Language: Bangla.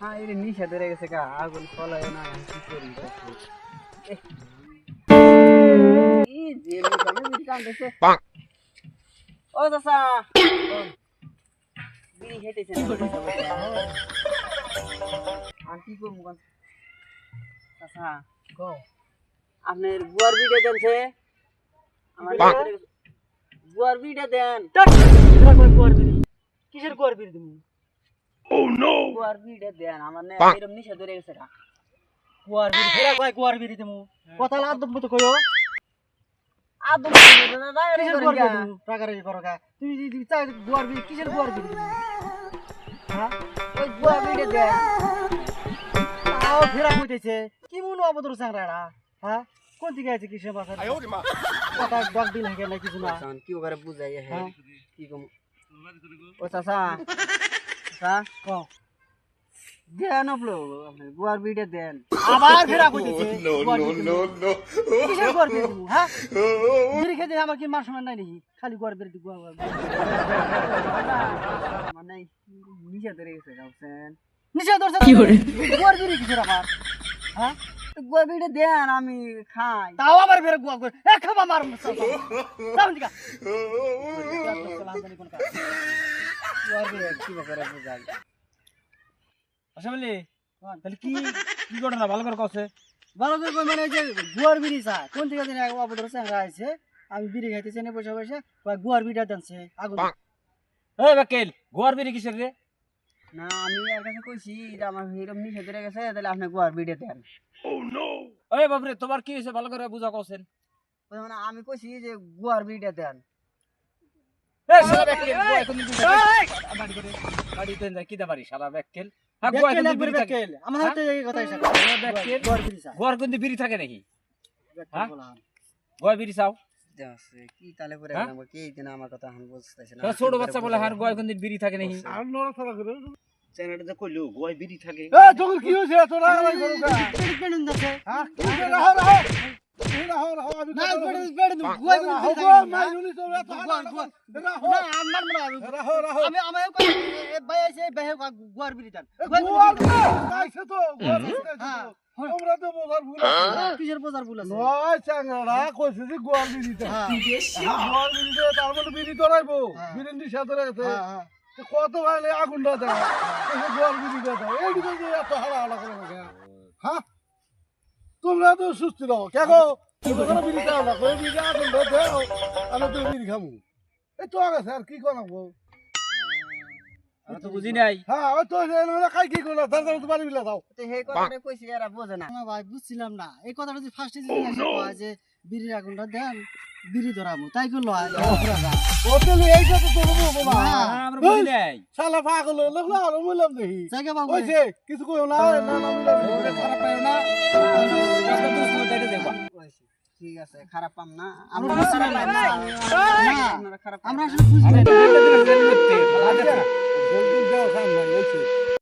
হ্যাঁ এই নিশা ধরে গেছে গা আগুন ফলায় না কি করি এই যে আমি বিড়ি টানতেছে ও চাচা বিড়ি খেতেছে আর কি করবো চাচা কো আপনার বুয়ার বিড়ে দেনছে আমার বুয়ার বিড়ে দেন গোয়ার বিড়ি কিসের গোয়ার বিড়ি তুমি বুয়ার বিড়ে দেন আমার না এরকম নিশা ধরে গেছে গা গোয়ার বিড়ি ফেরা কয় গোয়ার বিড়ি তুমি কথা আদম মতো কইও আদম কিসের গোয়ার বিড়ি টাকারে করো গা তুমি যদি চাই গোয়ার বিড়ি কিসের গোয়ার বিড়ি তুমি হ্যাঁ ওই বুয়ার বিড়ে দেন তাও ফেরা কইতেছে কি মনে অবদর চাংড়াড়া হ্যাঁ কোন দিকে আছে কিসের বাসা কথা ডক দিল হেগে না কিছু না কি করে বুঝাই হ্যাঁ কি কম ও চাচা চাচা কো দেন আপলো আপনি বুয়ার বিড়ে দেন আবার ফেরা কইতেছে কিসের গোয়ার বিড়ি তুমি হ্যাঁ বিড়ি খেতে আমার কি মান সম্মান নাই নাকি খালি গোয়ার বিড়ি গোয়ার মানে নিশা ধরে গেছে গাউছেন নিচে ধরছে কি করে গোয়ার বিড়ি কিসের আবার হ্যাঁ বুয়ার বিড়ে দেন আমি খাই তাও আবার বেরে গোয়া করে এ খাবা মার সামন দিকা বুয়ার বিড়ে কি করে বুঝাই আসলে তাহলে কি কি ঘটনা ভালো করে কছে ভালো করে কই মানে যে গোয়ার বিড়ি চা কোন থেকে জানি অবদর চাংরা আইছে আমি বিড়ি খাইতেছি না পয়সা পয়সা গোয়ার বিড়িটা দানছে আগুন এই বাকেল গোয়ার বিড়ি কিসের রে না আমি আর কাছে কইছি যে আমার এরকম নিশা ধরে গেছে তাহলে আপনি বুয়ার বিড়ে দেন ওই বাপরে তোমার কি হইছে ভালো করে বুঝা কছেন মানে আমি কইছি যে বুয়ার বিড়ে দেন এই শালা বাকেল গোয়া এখন বাড়ি করে বাড়ি দেন কি দা বাড়ি শালা বাকেল হ্যাঁ গোয়া এখন বিড়ি থাকে আমার হাতে এই কথা এসে বাকেল গোয়ার বিড়ি চা গোয়ার কিন্তু বিড়ি থাকে নাকি হ্যাঁ গোয়া বিড়ি চাও কি তালে করে কি দিন আমার কথা আমি বুঝতেছি না ছোট বাচ্চা বলে হার গোয়া কিন্তু বিড়ি থাকে নাকি আর নড়াচড়া করে চ্যানেলটা যে কইলো গোয় বিড়ি থাকে এ তোর কি হইছে তোরা আলাই করো কা পেড়ুন যাচ্ছে হ্যাঁ কি রাহো রাহো এই রাহো রাহো আমি না পেড়ুন গোয়া বিড়ি থাকে গোয়া মাইনুনি তো রাহো রাহো না আমার মনে হয় রাহো রাহো আমি আমি ভাই আছে ভাই গোয়ার বিড়ি দান গোয়া আইছে তো গোয়া তোমরা তো বোঝার ভুল আছে কিসের বাজার ভুল আছে নয় চাঙ্গাড়া কইছে যে গোয়ার বিড়িতে গোয়ার বিড়িতে তার মানে বিড়ি ধরাইবো বিড়ি নিশা ধরে গেছে কত ভাইলে আগুনটা দেয় গোয়ার বিড়িটা দেয় এইদিকে যে এত হালা হালা করে হ্যাঁ তোমরা তো সুস্থ রहो কে গো তোমরা বিড়ি খাও না কই বিড়ি আগুনটা দেও আমি তো বিড়ি খামু এই তো আগে স্যার কি করবো আমি তো বুঝি নাই হ্যাঁ ওই তো খাই কি করলা তার তো বাড়ি বিলা দাও তো সেই কথাটা কইছি এরা বোঝে না না ভাই বুঝছিলাম না এই কথাটা যে ফার্স্টে যে আসে কয় যে বিড়ির আগুনটা দেন বিড়ি ধরাবো তাই করলো হোটেলে এইটা তো তোর বলবো না আমরা বুঝি নাই শালা পাগল হলো না আর বললাম দেখি জায়গা বাবু ওইছে কিছু কইও না না না খারাপ পায় না একটা দোস্ত দাইতে দেবা কইছি ঠিক আছে খারাপ পাম না আমরা বুঝছিলাম না আপনারা খারাপ আমরা আসলে বুঝি নাই জলদি যাও খান ভাই ওইছে